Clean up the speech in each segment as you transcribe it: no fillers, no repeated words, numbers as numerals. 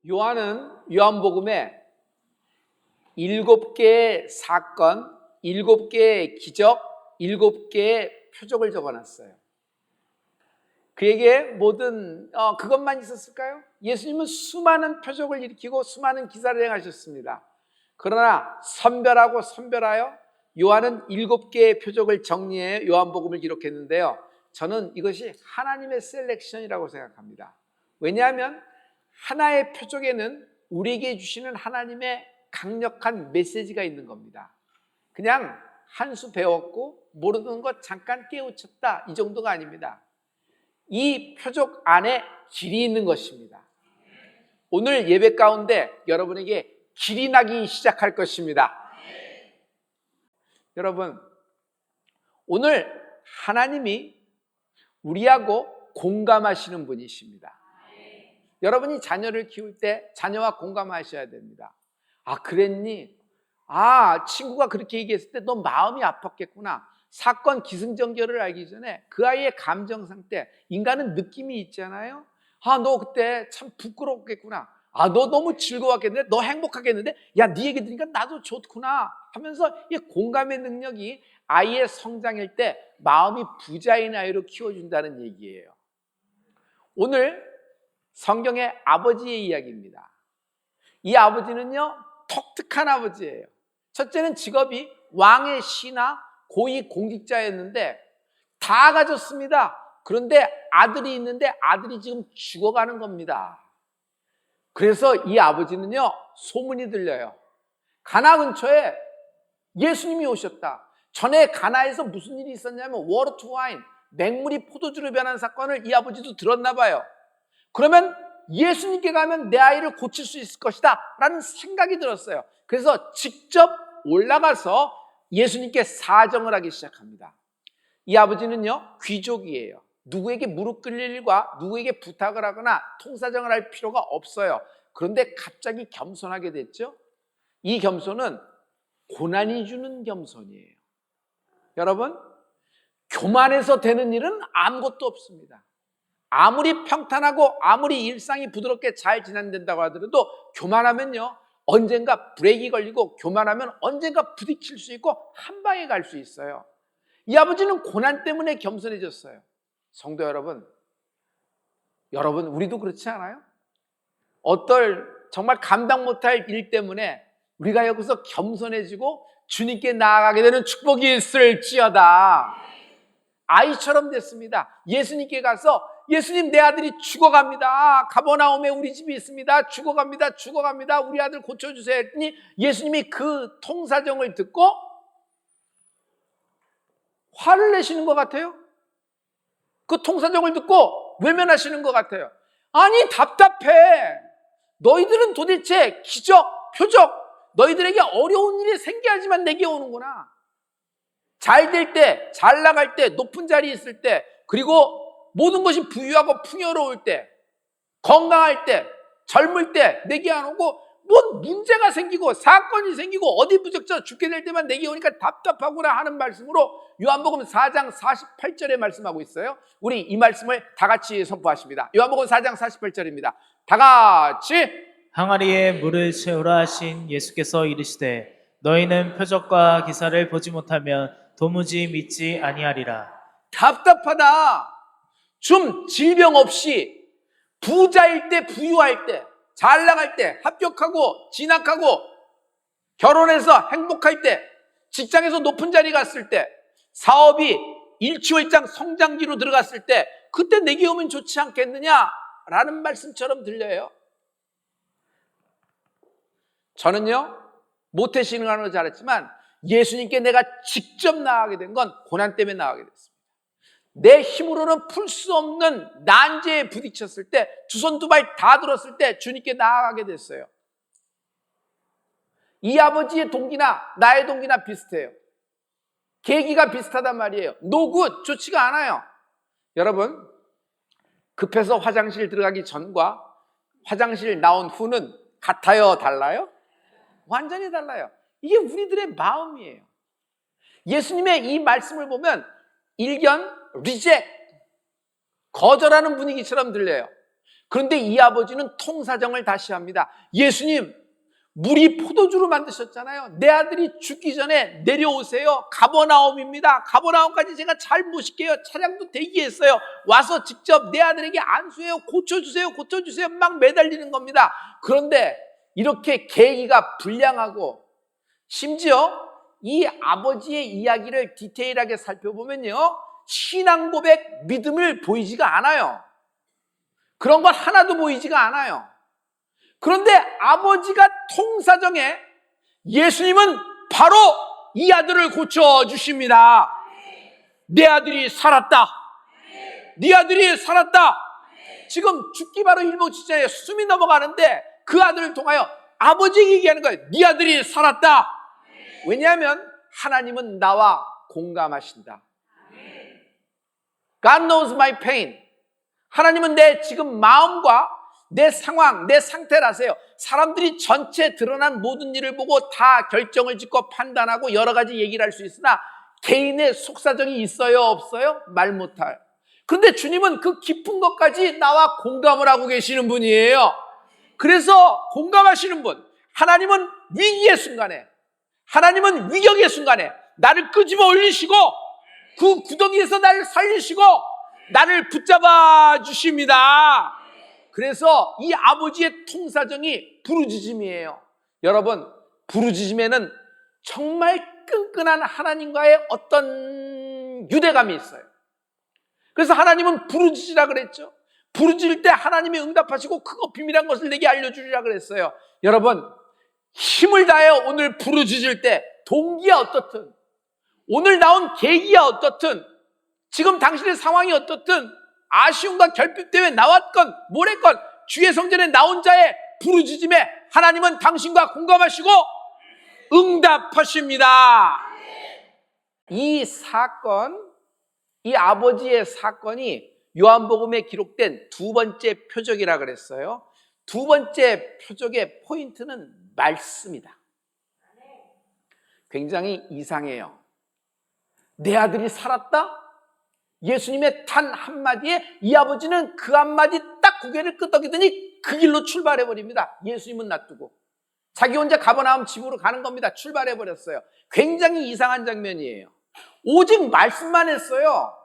요한은 요한복음에 7개의 사건, 7개의 기적, 7개의 표적을 적어놨어요. 그에게 모든 그것만 있었을까요? 예수님은 수많은 표적을 일으키고 수많은 기사를 행하셨습니다. 그러나 선별하여 요한은 7개의 표적을 정리해 요한복음을 기록했는데요. 저는 이것이 하나님의 셀렉션이라고 생각합니다. 왜냐하면 하나의 표적에는 우리에게 주시는 하나님의 강력한 메시지가 있는 겁니다. 그냥 한 수 배웠고 모르는 것 잠깐 깨우쳤다, 이 정도가 아닙니다. 이 표적 안에 길이 있는 것입니다. 오늘 예배 가운데 여러분에게 길이 나기 시작할 것입니다. 여러분, 오늘 하나님이 우리하고 공감하시는 분이십니다. 여러분이 자녀를 키울 때 자녀와 공감하셔야 됩니다. 아, 그랬니? 아, 친구가 그렇게 얘기했을 때 너 마음이 아팠겠구나. 사건 기승전결을 알기 전에 그 아이의 감정 상태, 인간은 느낌이 있잖아요. 아, 너 그때 참 부끄럽겠구나. 아, 너 너무 즐거웠겠는데, 너 행복하겠는데, 야, 네 얘기 들으니까 나도 좋구나 하면서 이 공감의 능력이 아이의 성장일 때 마음이 부자인 아이로 키워준다는 얘기예요. 오늘 성경의 아버지의 이야기입니다. 이 아버지는요, 독특한 아버지예요. 첫째는 직업이 왕의 신하, 고위 공직자였는데 다 가졌습니다. 그런데 아들이 있는데 아들이 지금 죽어가는 겁니다. 그래서 이 아버지는요, 소문이 들려요. 가나 근처에 예수님이 오셨다. 전에 가나에서 무슨 일이 있었냐면 워터 투 와인, 맹물이 포도주로 변한 사건을 이 아버지도 들었나 봐요. 그러면 예수님께 가면 내 아이를 고칠 수 있을 것이다 라는 생각이 들었어요. 그래서 직접 올라가서 예수님께 사정을 하기 시작합니다. 이 아버지는요, 귀족이에요. 누구에게 무릎 꿇릴 일과 누구에게 부탁을 하거나 통사정을 할 필요가 없어요. 그런데 갑자기 겸손하게 됐죠. 이 겸손은 고난이 주는 겸손이에요. 여러분, 교만해서 되는 일은 아무것도 없습니다. 아무리 평탄하고 아무리 일상이 부드럽게 잘 진행된다고 하더라도 교만하면요, 언젠가 브레이크 걸리고 교만하면 언젠가 부딪힐 수 있고 한 방에 갈 수 있어요. 이 아버지는 고난 때문에 겸손해졌어요. 성도 여러분, 우리도 그렇지 않아요? 정말 감당 못할 일 때문에 우리가 여기서 겸손해지고 주님께 나아가게 되는 축복이 있을지어다. 아이처럼 됐습니다. 예수님께 가서 예수님, 내 아들이 죽어갑니다. 가버나움에 우리 집이 있습니다. 죽어갑니다. 우리 아들 고쳐주세요 했더니 예수님이 그 통사정을 듣고 화를 내시는 것 같아요. 그 통사정을 듣고 외면하시는 것 같아요. 아니, 답답해. 너희들은 도대체 기적, 표적, 너희들에게 어려운 일이 생겨야지만 내게 오는구나. 잘 될 때, 잘 나갈 때, 높은 자리에 있을 때, 그리고 모든 것이 부유하고 풍요로울 때, 건강할 때, 젊을 때 내게 안 오고 뭐 문제가 생기고 사건이 생기고 어디 부적절 죽게 될 때만 내게 오니까 답답하구나 하는 말씀으로 요한복음 4장 48절에 말씀하고 있어요. 우리 이 말씀을 다 같이 선포하십니다. 요한복음 4장 48절입니다. 다 같이. 항아리에 물을 채우라 하신 예수께서 이르시되 너희는 표적과 기사를 보지 못하면 도무지 믿지 아니하리라. 답답하다. 좀 질병 없이 부자일 때, 부유할 때, 잘 나갈 때, 합격하고 진학하고 결혼해서 행복할 때, 직장에서 높은 자리 갔을 때, 사업이 일취월장 성장기로 들어갔을 때, 그때 내게 오면 좋지 않겠느냐라는 말씀처럼 들려요. 저는요, 모태신앙으로 는 잘했지만 예수님께 내가 직접 나아가게 된 건 고난 때문에 나아가게 됐습니다. 내 힘으로는 풀 수 없는 난제에 부딪혔을 때, 두 손 두 발 다 들었을 때 주님께 나아가게 됐어요. 이 아버지의 동기나 나의 동기나 비슷해요. 계기가 비슷하단 말이에요. No good, 좋지가 않아요. 여러분, 급해서 화장실 들어가기 전과 화장실 나온 후는 같아요, 달라요? 완전히 달라요. 이게 우리들의 마음이에요. 예수님의 이 말씀을 보면 일견 리젝트, 거절하는 분위기처럼 들려요. 그런데 이 아버지는 통사정을 다시 합니다. 예수님, 물이 포도주로 만드셨잖아요. 내 아들이 죽기 전에 내려오세요. 가버나움입니다. 가버나움까지 제가 잘 모실게요. 차량도 대기했어요. 와서 직접 내 아들에게 안수해요. 고쳐주세요. 고쳐주세요. 막 매달리는 겁니다. 그런데 이렇게 계기가 불량하고, 심지어 이 아버지의 이야기를 디테일하게 살펴보면요, 신앙 고백, 믿음을 보이지가 않아요. 그런 건 하나도 보이지가 않아요. 그런데 아버지가 통사정에 예수님은 바로 이 아들을 고쳐주십니다. 내 아들이 살았다. 네 아들이 살았다. 지금 죽기 바로 일목 직전에 숨이 넘어가는데 그 아들을 통하여 아버지에게 얘기하는 거예요. 네 아들이 살았다. 왜냐하면 하나님은 나와 공감하신다. God knows my pain. 하나님은 내 지금 마음과 내 상황, 내 상태를 아세요. 사람들이 전체 드러난 모든 일을 보고 다 결정을 짓고 판단하고 여러 가지 얘기를 할 수 있으나 개인의 속사정이 있어요, 없어요? 말 못할. 그런데 주님은 그 깊은 것까지 나와 공감을 하고 계시는 분이에요. 그래서 공감하시는 분, 하나님은 위기의 순간에, 하나님은 위격의 순간에 나를 끄집어 올리시고 그 구덩이에서 나를 살리시고 나를 붙잡아 주십니다. 그래서 이 아버지의 통사정이 부르짖음이에요. 여러분, 부르짖음에는 정말 끈끈한 하나님과의 어떤 유대감이 있어요. 그래서 하나님은 부르짖으라 그랬죠. 부르짖을 때 하나님이 응답하시고 크고 비밀한 것을 내게 알려주리라 그랬어요. 여러분, 힘을 다하여 오늘 부르짖을 때 동기야 어떻든, 오늘 나온 계기야 어떻든, 지금 당신의 상황이 어떻든, 아쉬움과 결핍 때문에 나왔건 뭐랬건 주의 성전에 나온 자의 부르짖음에 하나님은 당신과 공감하시고 응답하십니다. 이 사건, 이 아버지의 사건이 요한복음에 기록된 두 번째 표적이라 그랬어요. 두 번째 표적의 포인트는 말씀이다. 굉장히 이상해요. 내 아들이 살았다? 예수님의 단 한마디에 이 아버지는 그 한마디 딱 고개를 끄덕이더니 그 길로 출발해버립니다. 예수님은 놔두고 자기 혼자 가버나움 집으로 가는 겁니다. 출발해버렸어요. 굉장히 이상한 장면이에요. 오직 말씀만 했어요.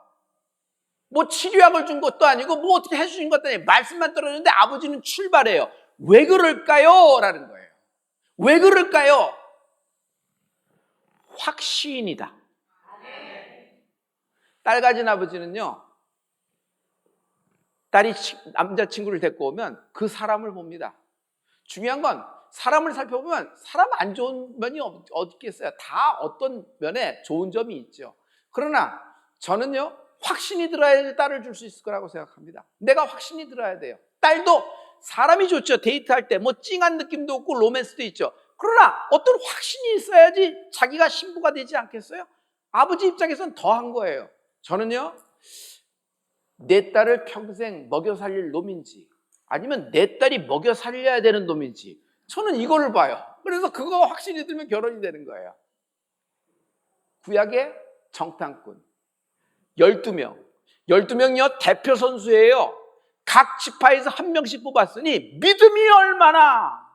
뭐 치료약을 준 것도 아니고 뭐 어떻게 해주신 것도 아니고 말씀만 떨어졌는데 아버지는 출발해요. 왜 그럴까요? 라는 거예요. 왜 그럴까요? 확신이다. 딸 가진 아버지는요, 딸이 남자친구를 데리고 오면 그 사람을 봅니다. 중요한 건 사람을 살펴보면 사람 안 좋은 면이 어디 있겠어요. 다 어떤 면에 좋은 점이 있죠. 그러나 저는요, 확신이 들어야 딸을 줄 수 있을 거라고 생각합니다. 내가 확신이 들어야 돼요. 딸도 사람이 좋죠. 데이트할 때 뭐 찡한 느낌도 없고 로맨스도 있죠. 그러나 어떤 확신이 있어야지 자기가 신부가 되지 않겠어요? 아버지 입장에서는 더한 거예요. 저는요, 내 딸을 평생 먹여 살릴 놈인지 아니면 내 딸이 먹여 살려야 되는 놈인지 저는 이거를 봐요. 그래서 그거 확신이 들면 결혼이 되는 거예요. 구약의 정탐꾼 12명 12명이요 대표 선수예요. 각 지파에서 한 명씩 뽑았으니 믿음이 얼마나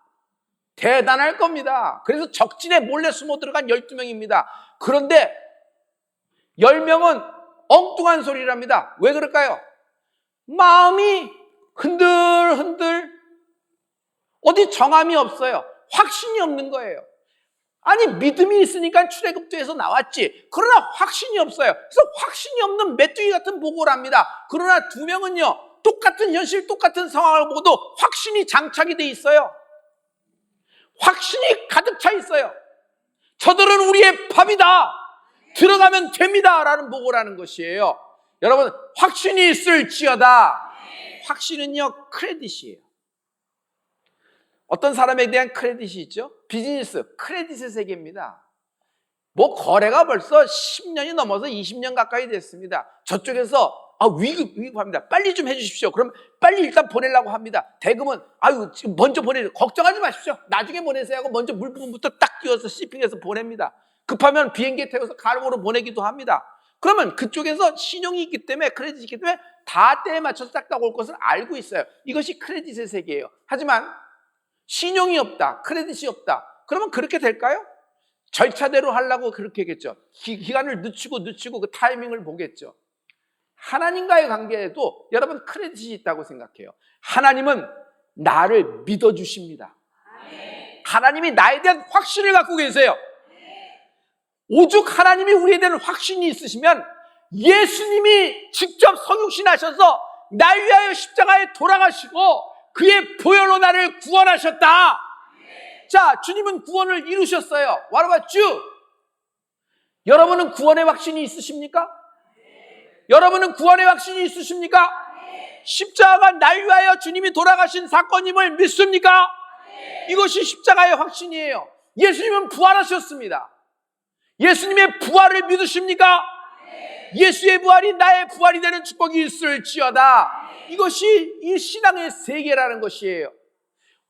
대단할 겁니다. 그래서 적진에 몰래 숨어 들어간 12명입니다. 그런데 10명은 엉뚱한 소리랍니다. 왜 그럴까요? 마음이 흔들흔들, 어디 정함이 없어요. 확신이 없는 거예요. 아니, 믿음이 있으니까 출애굽도에서 나왔지. 그러나 확신이 없어요. 그래서 확신이 없는 메뚜기 같은 보고를 합니다. 그러나 2명은요, 똑같은 현실, 똑같은 상황을 보고도 확신이 장착이 돼 있어요. 확신이 가득 차 있어요. 저들은 우리의 밥이다. 들어가면 됩니다. 라는 보고라는 것이에요. 여러분, 확신이 있을지어다. 확신은요, 크레딧이에요. 어떤 사람에 대한 크레딧이 있죠? 비즈니스, 크레딧의 세계입니다. 뭐 거래가 벌써 10년이 넘어서 20년 가까이 됐습니다. 저쪽에서 위급합니다. 빨리 좀 해주십시오. 그럼 빨리 일단 보내려고 합니다. 대금은 지금 먼저 보내세요. 걱정하지 마십시오. 나중에 보내세요 하고 먼저 물품부터 딱 끼워서 시핑해서 보냅니다. 급하면 비행기에 태워서 카르고로 보내기도 합니다. 그러면 그쪽에서 신용이 있기 때문에, 크레딧이 있기 때문에 다 때에 맞춰서 딱딱 올 것을 알고 있어요. 이것이 크레딧의 세계예요. 하지만 신용이 없다, 크레딧이 없다. 그러면 그렇게 될까요? 절차대로 하려고 그렇게 하겠죠. 기간을 늦추고 그 타이밍을 보겠죠. 하나님과의 관계에도 여러분 크레딧이 있다고 생각해요. 하나님은 나를 믿어주십니다. 하나님이 나에 대한 확신을 갖고 계세요. 오죽 하나님이 우리에 대한 확신이 있으시면 예수님이 직접 성육신하셔서 날 위하여 십자가에 돌아가시고 그의 보혈로 나를 구원하셨다. 자, 주님은 구원을 이루셨어요. What about you? 여러분은 구원의 확신이 있으십니까? 여러분은 구원의 확신이 있으십니까? 십자가가 날 위하여 주님이 돌아가신 사건임을 믿습니까? 이것이 십자가의 확신이에요. 예수님은 부활하셨습니다. 예수님의 부활을 믿으십니까? 예수의 부활이 나의 부활이 되는 축복이 있을지어다. 이것이 이 신앙의 세계라는 것이에요.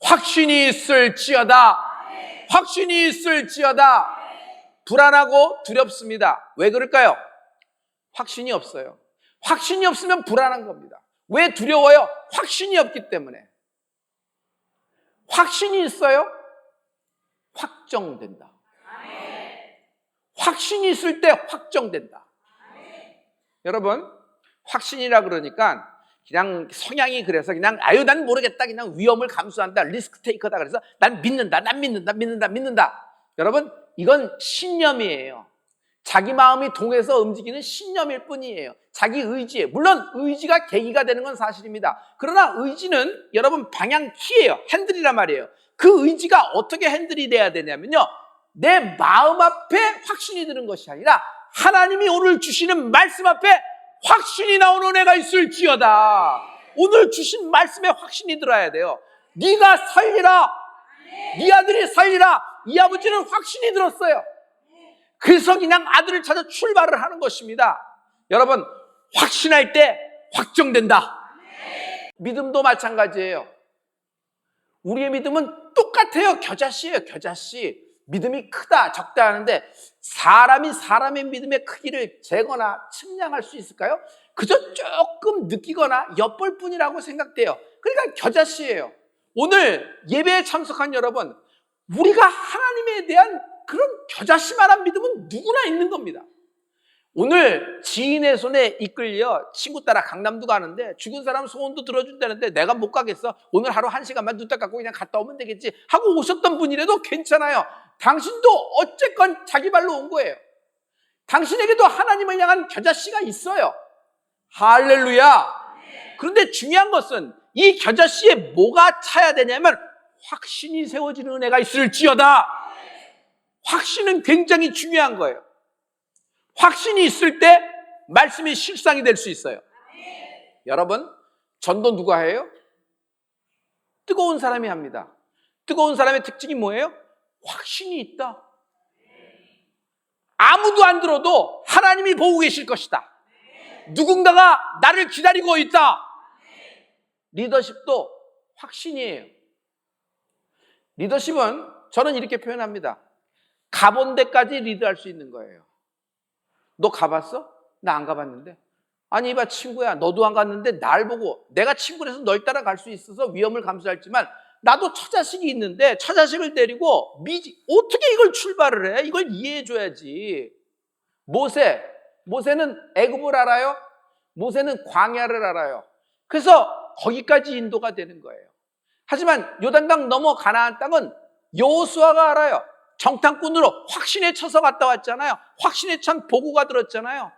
확신이 있을지어다. 확신이 있을지어다. 불안하고 두렵습니다. 왜 그럴까요? 확신이 없어요. 확신이 없으면 불안한 겁니다. 왜 두려워요? 확신이 없기 때문에. 확신이 있어요? 확정된다. 확신이 있을 때 확정된다. 여러분, 확신이라 그러니까 그냥 성향이 그래서 그냥 난 모르겠다, 그냥 위험을 감수한다, 리스크 테이커다, 그래서 난 믿는다. 여러분, 이건 신념이에요. 자기 마음이 동해서 움직이는 신념일 뿐이에요. 자기 의지에. 물론 의지가 계기가 되는 건 사실입니다. 그러나 의지는 여러분 방향 키예요. 핸들이란 말이에요. 그 의지가 어떻게 핸들이 돼야 되냐면요, 내 마음 앞에 확신이 드는 것이 아니라 하나님이 오늘 주시는 말씀 앞에 확신이 나오는 애가 있을지어다. 오늘 주신 말씀에 확신이 들어야 돼요. 네가 살리라, 네 아들이 살리라. 이 아버지는 확신이 들었어요. 그래서 그냥 아들을 찾아 출발을 하는 것입니다. 여러분, 확신할 때 확정된다. 믿음도 마찬가지예요. 우리의 믿음은 똑같아요. 겨자씨예요. 겨자씨. 믿음이 크다 적다 하는데 사람이 사람의 믿음의 크기를 재거나 측량할 수 있을까요? 그저 조금 느끼거나 엿볼 뿐이라고 생각돼요. 그러니까 겨자씨예요. 오늘 예배에 참석한 여러분, 우리가 하나님에 대한 그런 겨자씨만한 믿음은 누구나 있는 겁니다. 오늘 지인의 손에 이끌려 친구 따라 강남도 가는데 죽은 사람 소원도 들어준다는데 내가 못 가겠어. 오늘 하루 1시간만 눈 딱 감고 그냥 갔다 오면 되겠지 하고 오셨던 분이라도 괜찮아요. 당신도 어쨌건 자기 발로 온 거예요. 당신에게도 하나님을 향한 겨자씨가 있어요. 할렐루야. 그런데 중요한 것은 이 겨자씨에 뭐가 차야 되냐면 확신이 세워지는 은혜가 있을지어다. 확신은 굉장히 중요한 거예요. 확신이 있을 때 말씀이 실상이 될 수 있어요. 여러분, 전도 누가 해요? 뜨거운 사람이 합니다. 뜨거운 사람의 특징이 뭐예요? 확신이 있다. 아무도 안 들어도 하나님이 보고 계실 것이다. 누군가가 나를 기다리고 있다. 리더십도 확신이에요. 리더십은 저는 이렇게 표현합니다. 가본 데까지 리드할 수 있는 거예요. 너 가봤어? 나 안 가봤는데. 아니 이봐 친구야, 너도 안 갔는데 날 보고 내가 친구라서 널 따라갈 수 있어서 위험을 감수했지만 나도 처자식이 있는데 처자식을 데리고 어떻게 이걸 출발을 해? 이걸 이해해줘야지. 모세는 애굽을 알아요? 모세는 광야를 알아요. 그래서 거기까지 인도가 되는 거예요. 하지만 요단강 넘어 가나안 땅은 여호수아가 알아요. 정탐꾼으로 확신에 쳐서 갔다 왔잖아요. 확신에 찬 보고가 들었잖아요.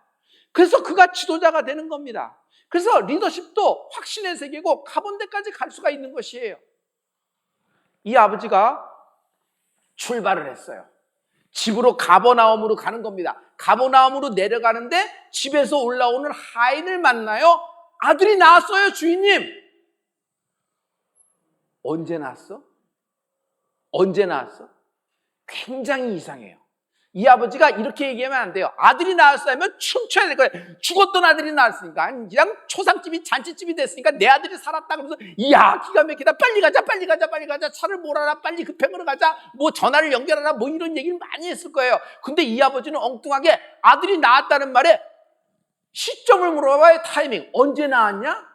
그래서 그가 지도자가 되는 겁니다. 그래서 리더십도 확신의 세계고 가본 데까지 갈 수가 있는 것이에요. 이 아버지가 출발을 했어요. 집으로 가버나움으로 가는 겁니다. 가버나움으로 내려가는데 집에서 올라오는 하인을 만나요. 아들이 낳았어요, 주인님. 언제 낳았어? 언제 낳았어? 굉장히 이상해요. 이 아버지가 이렇게 얘기하면 안 돼요. 아들이 낳았으면 춤춰야 될 거예요. 죽었던 아들이 낳았으니까 그냥 초상집이 잔치집이 됐으니까 내 아들이 살았다 그러면서 이야 기가 막히다, 빨리 가자, 차를 몰아라, 빨리 급행으로 가자, 뭐 전화를 연결하라, 뭐 이런 얘기를 많이 했을 거예요. 근데 이 아버지는 엉뚱하게 아들이 낳았다는 말에 시점을 물어봐야 타이밍. 언제 나왔냐?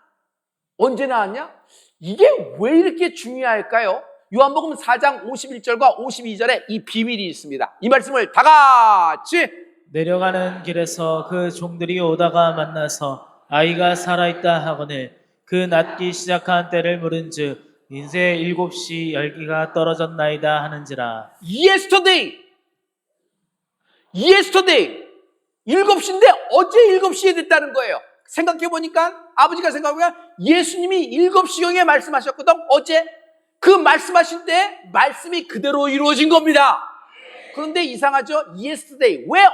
언제 나왔냐? 이게 왜 이렇게 중요할까요? 요한복음 4장 51절과 52절에 이 비밀이 있습니다. 이 말씀을 다 같이. 내려가는 길에서 그 종들이 오다가 만나서 아이가 살아있다 하거늘 그 낫기 시작한 때를 물은즉 인쇄 7시 열기가 떨어졌나이다 하는지라. Yesterday 7시인데 어제 7시에 됐다는 거예요. 생각해보니까 아버지가 생각해보면 예수님이 7시경에 말씀하셨거든. 어제 그 말씀하실 때 말씀이 그대로 이루어진 겁니다. 그런데 이상하죠? Yesterday, 왜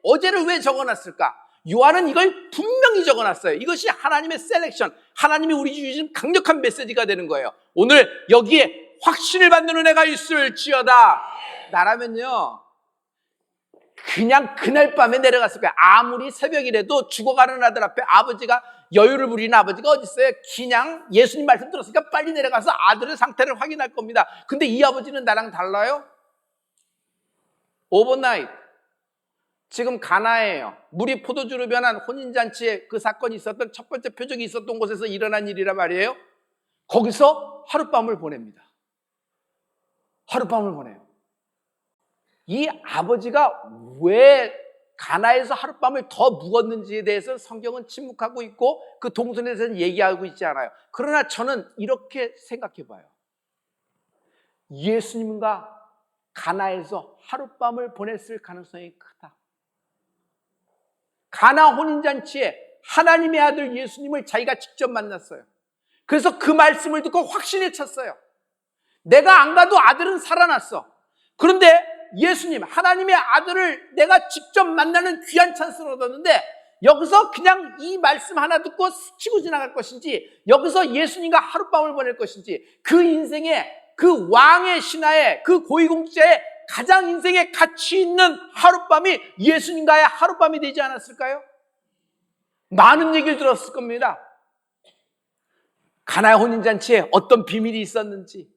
어제를 왜 적어놨을까? 요한은 이걸 분명히 적어놨어요. 이것이 하나님의 셀렉션, 하나님이 우리 주신 강력한 메시지가 되는 거예요. 오늘 여기에 확신을 받는 은혜가 있을지어다. 나라면요 그냥 그날 밤에 내려갔을 거야. 아무리 새벽이라도 죽어가는 아들 앞에 아버지가 여유를 부리는 아버지가 어디 있어요? 그냥 예수님 말씀 들었으니까 빨리 내려가서 아들의 상태를 확인할 겁니다. 근데 이 아버지는 나랑 달라요? 오버나잇. 지금 가나예요. 물이 포도주로 변한 혼인잔치에 그 사건이 있었던 첫 번째 표적이 있었던 곳에서 일어난 일이란 말이에요. 거기서 하룻밤을 보냅니다. 하룻밤을 보내요. 이 아버지가 왜 가나에서 하룻밤을 더 묵었는지에 대해서 성경은 침묵하고 있고 그 동선에 대해서는 얘기하고 있지 않아요. 그러나 저는 이렇게 생각해 봐요. 예수님과 가나에서 하룻밤을 보냈을 가능성이 크다. 가나 혼인잔치에 하나님의 아들 예수님을 자기가 직접 만났어요. 그래서 그 말씀을 듣고 확신에 찼어요. 내가 안 가도 아들은 살아났어. 그런데 예수님, 하나님의 아들을 내가 직접 만나는 귀한 찬스를 얻었는데 여기서 그냥 이 말씀 하나 듣고 스치고 지나갈 것인지 여기서 예수님과 하룻밤을 보낼 것인지 그 인생에 그 왕의 신하의 그 고위공직자의 가장 인생에 가치 있는 하룻밤이 예수님과의 하룻밤이 되지 않았을까요? 많은 얘기를 들었을 겁니다. 가나의 혼인잔치에 어떤 비밀이 있었는지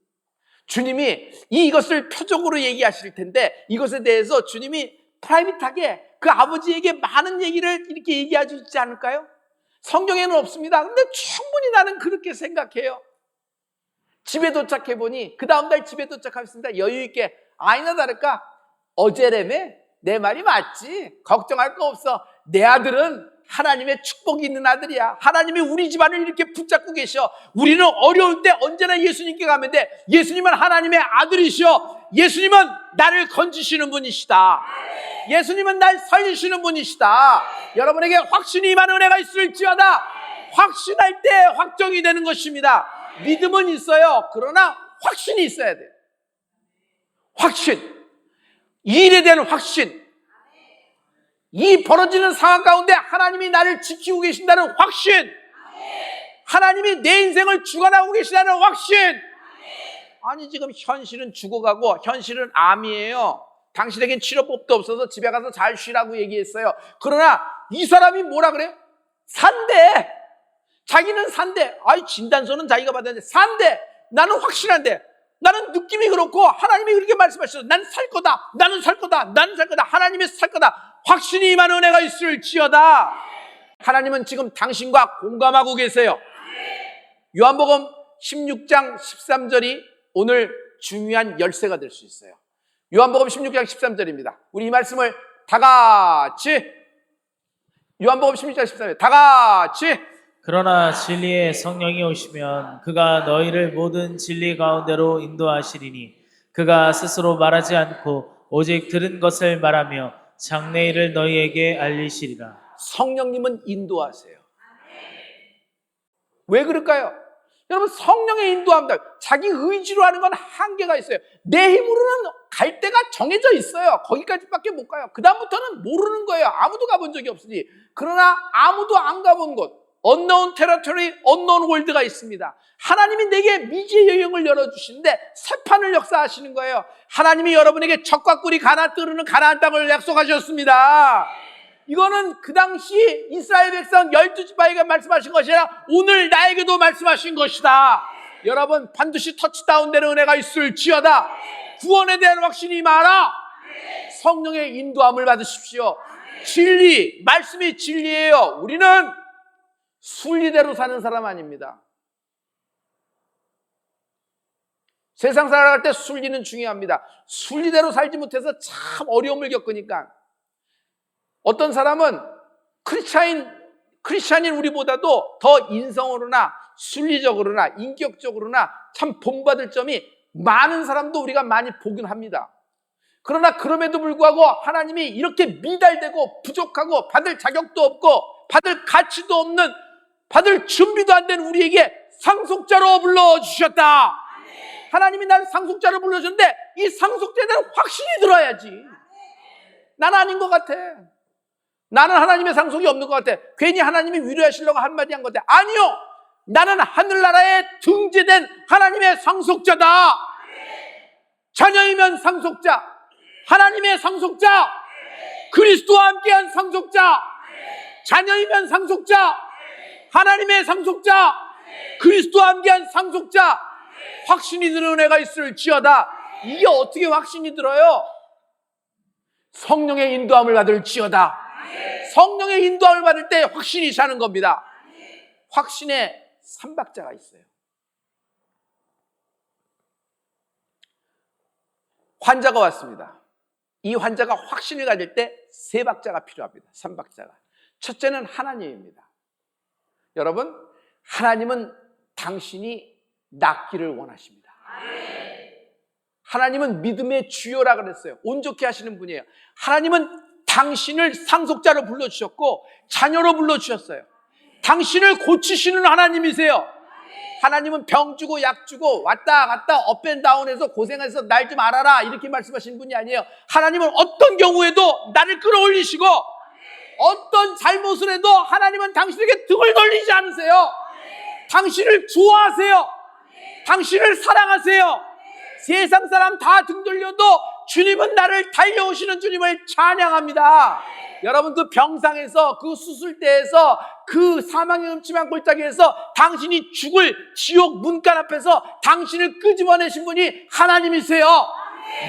주님이 이것을 표적으로 얘기하실 텐데 이것에 대해서 주님이 프라이빗하게 그 아버지에게 많은 얘기를 이렇게 얘기해 주지 않을까요? 성경에는 없습니다. 근데 충분히 나는 그렇게 생각해요. 집에 도착해 보니 그 다음날 집에 도착했습니다. 여유 있게 아니나 다를까 어제래매 내 말이 맞지. 걱정할 거 없어. 내 아들은 하나님의 축복이 있는 아들이야. 하나님이 우리 집안을 이렇게 붙잡고 계셔. 우리는 어려울 때 언제나 예수님께 가면 돼. 예수님은 하나님의 아들이시여. 예수님은 나를 건지시는 분이시다. 예수님은 날 살리시는 분이시다. 여러분에게 확신이 임하는 은혜가 있을지어다. 확신할 때 확정이 되는 것입니다. 믿음은 있어요. 그러나 확신이 있어야 돼요. 확신. 일에 대한 확신. 이 벌어지는 상황 가운데 하나님이 나를 지키고 계신다는 확신. 하나님이 내 인생을 주관하고 계시다는 확신. 아니 지금 현실은 죽어가고 현실은 암이에요. 당신에겐 치료법도 없어서 집에 가서 잘 쉬라고 얘기했어요. 그러나 이 사람이 뭐라 그래요? 산대. 자기는 산대. 아이 진단서는 자기가 받았는데 산대. 나는 확신한데. 나는 느낌이 그렇고 하나님이 그렇게 말씀하셨어. 난 살 거다. 나는 살 거다. 나는 살 거다. 하나님이 살 거다. 확신이 임하는 은혜가 있을지어다. 하나님은 지금 당신과 공감하고 계세요. 요한복음 16장 13절이 오늘 중요한 열쇠가 될 수 있어요. 요한복음 16장 13절입니다. 우리 이 말씀을 다 같이 요한복음 16장 13절 다 같이 그러나 진리의 성령이 오시면 그가 너희를 모든 진리 가운데로 인도하시리니 그가 스스로 말하지 않고 오직 들은 것을 말하며 장래일을 너희에게 알리시리라. 성령님은 인도하세요. 왜 그럴까요? 여러분 성령의 인도합니다. 자기 의지로 하는 건 한계가 있어요. 내 힘으로는 갈 데가 정해져 있어요. 거기까지밖에 못 가요. 그 다음부터는 모르는 거예요. 아무도 가본 적이 없으니. 그러나 아무도 안 가본 곳 unknown territory, unknown world가 있습니다. 하나님이 내게 미지의 여행을 열어주시는데 새판을 역사하시는 거예요. 하나님이 여러분에게 적과 꿀이 가나 뜨르는 가나안 땅을 약속하셨습니다. 이거는 그 당시 이스라엘 백성 12지파에게 말씀하신 것이 아니라 오늘 나에게도 말씀하신 것이다. 여러분 반드시 터치다운되는 은혜가 있을지어다. 구원에 대한 확신이 많아. 성령의 인도함을 받으십시오. 진리, 말씀이 진리예요. 우리는 순리대로 사는 사람 아닙니다. 세상 살아갈 때 순리는 중요합니다. 순리대로 살지 못해서 참 어려움을 겪으니까 어떤 사람은 크리스찬인 우리보다도 더 인성으로나 순리적으로나 인격적으로나 참 본받을 점이 많은 사람도 우리가 많이 보긴 합니다. 그러나 그럼에도 불구하고 하나님이 이렇게 미달되고 부족하고 받을 자격도 없고 받을 가치도 없는, 받을 준비도 안 된 우리에게 상속자로 불러주셨다. 하나님이 나를 상속자로 불러주셨는데 이 상속자에 대한 확신이 들어야지. 나는 아닌 것 같아. 나는 하나님의 상속이 없는 것 같아. 괜히 하나님이 위로하시려고 한마디 한 것 같아. 아니요, 나는 하늘나라에 등재된 하나님의 상속자다. 자녀이면 상속자, 하나님의 상속자, 그리스도와 함께한 상속자, 자녀이면 상속자, 하나님의 상속자, 그리스도와 함께한 상속자, 확신이 드는 은혜가 있을지어다. 이게 어떻게 확신이 들어요? 성령의 인도함을 받을지어다. 성령의 인도함을 받을 때 확신이 사는 겁니다. 확신의 3박자가 있어요. 환자가 왔습니다. 이 환자가 확신을 가질 때 3박자가 필요합니다. 3박자가. 첫째는 하나님입니다. 여러분, 하나님은 당신이 낫기를 원하십니다. 하나님은 믿음의 주요라 그랬어요. 온 좋게 하시는 분이에요. 하나님은 당신을 상속자로 불러주셨고 자녀로 불러주셨어요. 당신을 고치시는 하나님이세요. 하나님은 병 주고 약 주고 왔다 갔다 업앤다운해서 고생해서 날 좀 알아라 이렇게 말씀하시는 분이 아니에요. 하나님은 어떤 경우에도 나를 끌어올리시고 어떤 잘못을 해도 하나님은 당신에게 등을 돌리지 않으세요. 당신을 좋아하세요. 당신을 사랑하세요. 세상 사람 다 등 돌려도 주님은 나를 달려오시는 주님을 찬양합니다. 여러분, 그 병상에서, 그 수술대에서, 그 사망의 음침한 골짜기에서 당신이 죽을 지옥 문간 앞에서 당신을 끄집어내신 분이 하나님이세요.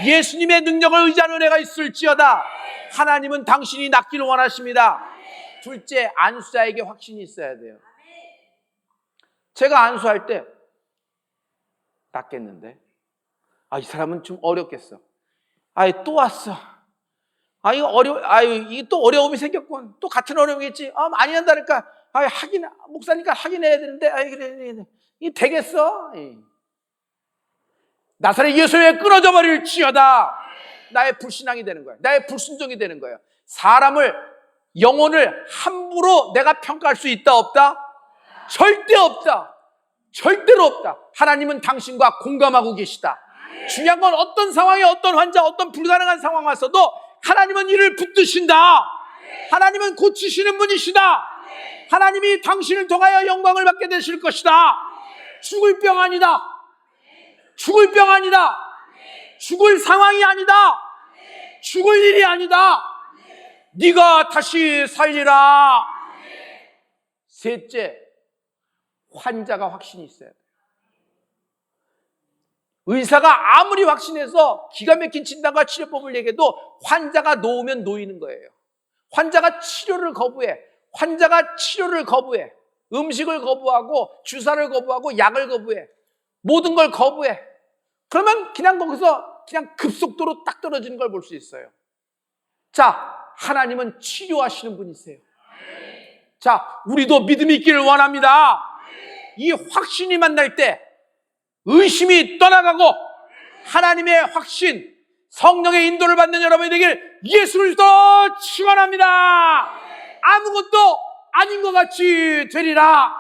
예수님의 능력을 의지하는 은혜가 있을지어다. 하나님은 당신이 낫기를 원하십니다. 둘째, 안수자에게 확신이 있어야 돼요. 제가 안수할 때 낫겠는데, 이 사람은 좀 어렵겠어. 또 왔어. 이게 또 어려움이 생겼군. 또 같은 어려움이겠지. 많이 한다니까. 목사니까 하긴 해야 되는데, 그래. 이 되겠어? 나사렛 예수에 끊어져 버릴지어다. 나의 불신앙이 되는 거야. 나의 불순종이 되는 거야. 사람을, 영혼을 함부로 내가 평가할 수 있다, 없다? 절대 없다. 절대로 없다. 하나님은 당신과 공감하고 계시다. 중요한 건 어떤 상황에 어떤 환자, 어떤 불가능한 상황 왔어도 하나님은 이를 붙드신다. 하나님은 고치시는 분이시다. 하나님이 당신을 통하여 영광을 받게 되실 것이다. 죽을 병 아니다. 죽을 병 아니다. 죽을 상황이 아니다. 죽을 일이 아니다. 네가 다시 살리라. 셋째, 환자가 확신이 있어야 돼요. 의사가 아무리 확신해서 기가 막힌 진단과 치료법을 얘기해도 환자가 놓으면 놓이는 거예요. 환자가 치료를 거부해. 환자가 치료를 거부해. 음식을 거부하고 주사를 거부하고 약을 거부해. 모든 걸 거부해. 그러면 그냥 거기서 그냥 급속도로 딱 떨어지는 걸 볼 수 있어요. 자, 하나님은 치료하시는 분이세요. 자, 우리도 믿음이 있기를 원합니다. 이 확신이 만날 때 의심이 떠나가고 하나님의 확신, 성령의 인도를 받는 여러분이 되길 예수 그리스도 축원합니다. 아무것도 아닌 것 같이 되리라.